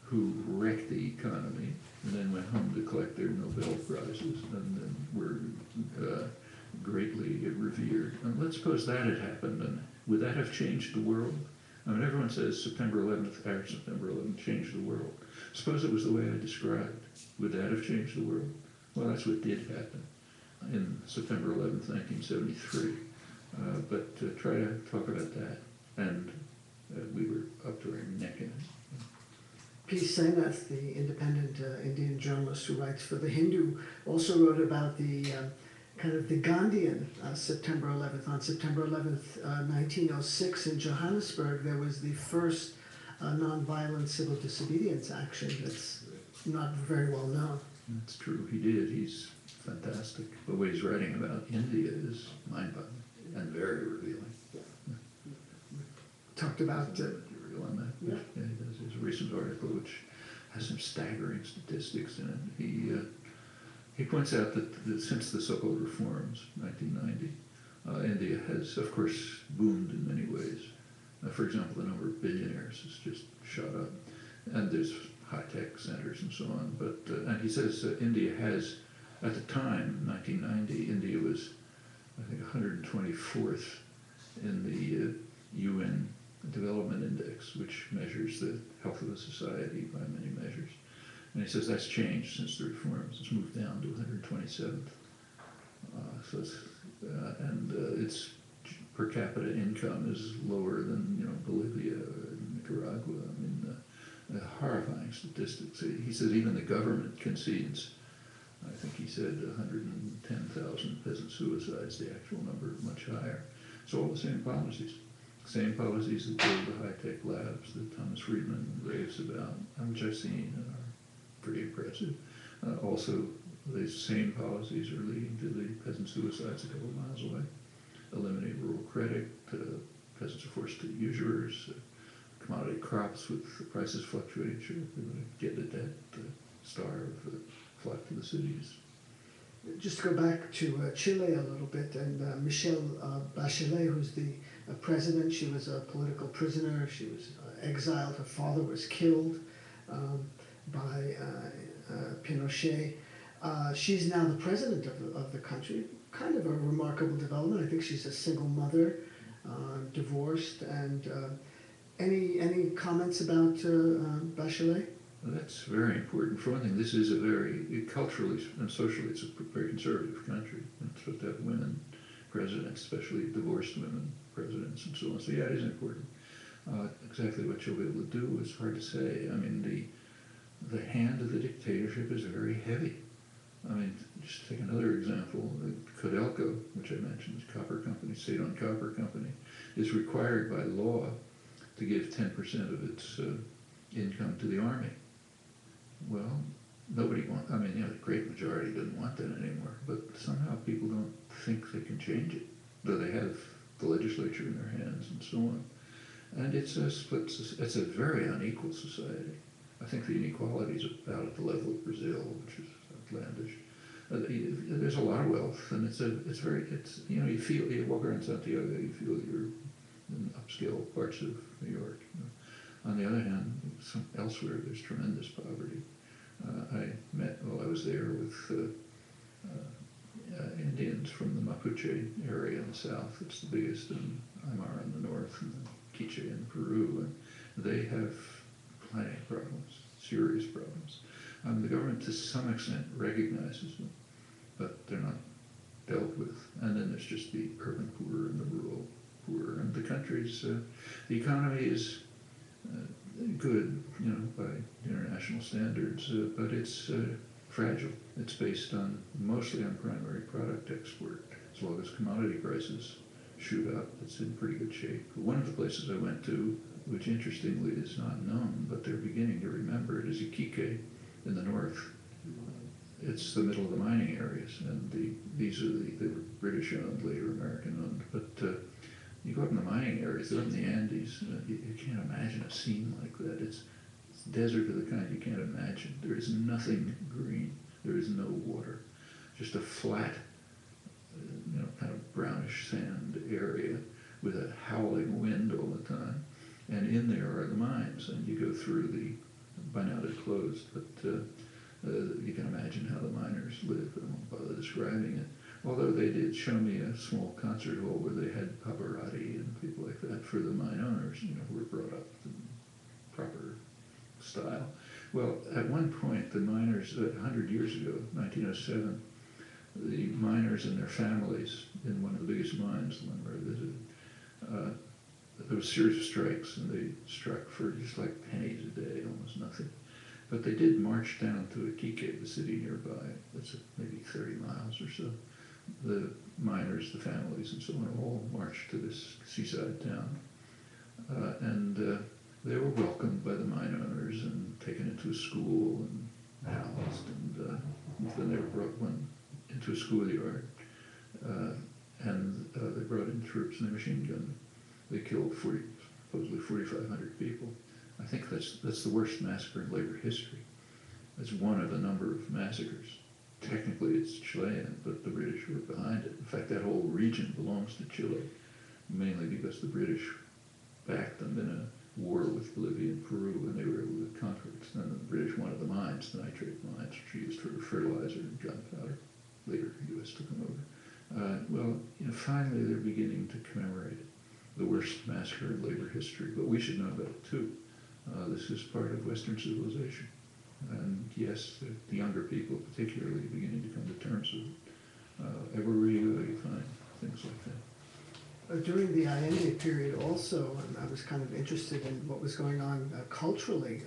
who wrecked the economy and then went home to collect their Nobel Prizes and then were greatly revered. And let's suppose that had happened, and would that have changed the world? I mean, everyone says September 11th, or September 11th changed the world. Suppose it was the way I described. Would that have changed the world? Well, that's what did happen in September 11th, 1973. But try to talk about that. And we were up to our neck in it. P. Senath, the independent Indian journalist who writes for The Hindu, also wrote about the kind of the Gandhian September 11th. On September 11th, 1906 in Johannesburg, there was the first nonviolent civil disobedience action that's not very well known. That's true, he did. He's fantastic. The way he's writing about India is mind-boggling and very revealing. Talked about... material on that. Yeah. Yeah, he does. There's a recent article which has some staggering statistics in it. He points out that since the so-called reforms, 1990, India has, of course, boomed in many ways. For example, the number of billionaires has just shot up, and there's high-tech centers and so on. But and he says India has, at the time, 1990, India was, I think, 124th in the UN Development Index, which measures the health of a society by many measures. And he says that's changed since the reforms. It's moved down to 127th. So it's, its per capita income is lower than Bolivia or Nicaragua. I mean, horrifying statistics. He says even the government concedes. I think he said 110,000 peasant suicides. The actual number is much higher. So all the same policies. Same policies that build the high-tech labs that Thomas Friedman raves about, which I've seen and are pretty impressive. Also, the same policies are leading to the peasant suicides a couple of miles away. Eliminate rural credit, peasants are forced to usurers, commodity crops with the prices fluctuating, sure, they would get the debt, starve, flock to the cities. Just to go back to Chile a little bit, and Michelle Bachelet, who's the president, she was a political prisoner, she was exiled, her father was killed by Pinochet. She's now the president of the country, kind of a remarkable development. I think she's a single mother, divorced, and any comments about Bachelet? Well, that's very important. For one thing, this is a very, culturally and socially, it's a very conservative country. It's supposed to have women presidents, especially divorced women presidents and so on. So yeah, it is important. Exactly what she'll be able to do is hard to say. I mean, the hand of the dictatorship is very heavy. I mean, just take another example. Codelco, which I mentioned, is copper company, state-owned copper company, is required by law to give 10% of its income to the army. Well, nobody wants, I mean, the great majority doesn't want that anymore, but somehow people don't think they can change it, though they have the legislature in their hands and so on. And it's a split, it's a very unequal society. I think the inequality is about at the level of Brazil, which is outlandish. There's a lot of wealth, and you walk around Santiago, you feel you're in upscale parts of New York. On the other hand, elsewhere there's tremendous poverty. I met, while I was there, with Indians from the Mapuche area in the south. It's the biggest in Aymara in the north, and Quiche in Peru, and they have plenty of problems, serious problems. The government, to some extent, recognizes them, but they're not dealt with. And then there's just the urban poor and the rural poor, and the country's the economy is good, by international standards, but it's fragile. It's based mostly on primary product export. As long as commodity prices shoot up, it's in pretty good shape. One of the places I went to, which interestingly is not known, but they're beginning to remember it, is Iquique in the north. It's the middle of the mining areas, and they were British owned, later American owned, but you go up in the mining areas, they're up in the Andes, you can't imagine a scene like that. It's desert of the kind you can't imagine. There is nothing green. There is no water. Just a flat, kind of brownish sand area with a howling wind all the time. And in there are the mines, and you go through the by now they're closed, but you can imagine how the miners lived. I won't bother describing it. Although they did show me a small concert hall where they had Pavarotti and people like that for the mine owners, who were brought up in proper style. Well, at one point, the miners, 100 years ago, 1907, the miners and their families in one of the biggest mines, the one where I visited, there was a series of strikes, and they struck for just like pennies a day, almost nothing. But they did march down to Iquique, the city nearby. That's maybe 30 miles or so. The miners, the families, and so on all marched to this seaside town. And they were welcomed by the mine owners and taken into a school and housed. And then they were brought into a schoolyard. And they brought in troops and they machine gunned them. They killed supposedly 4,500 people. I think that's the worst massacre in labor history. It's one of a number of massacres. Technically it's Chilean, but the British were behind it. In fact, that whole region belongs to Chile, mainly because the British backed them in a war with Bolivia and Peru, and they were able to conquer it. And the British wanted the mines, the nitrate mines, which were used for fertilizer and gunpowder. Later, the U.S. took them over. Well, finally they're beginning to commemorate it. The worst massacre in labor history, but we should know about it too. This is part of Western civilization. And yes, the younger people particularly beginning to come to terms with it. Everywhere you go, you find things like that. During the Allende period also, I was kind of interested in what was going on culturally.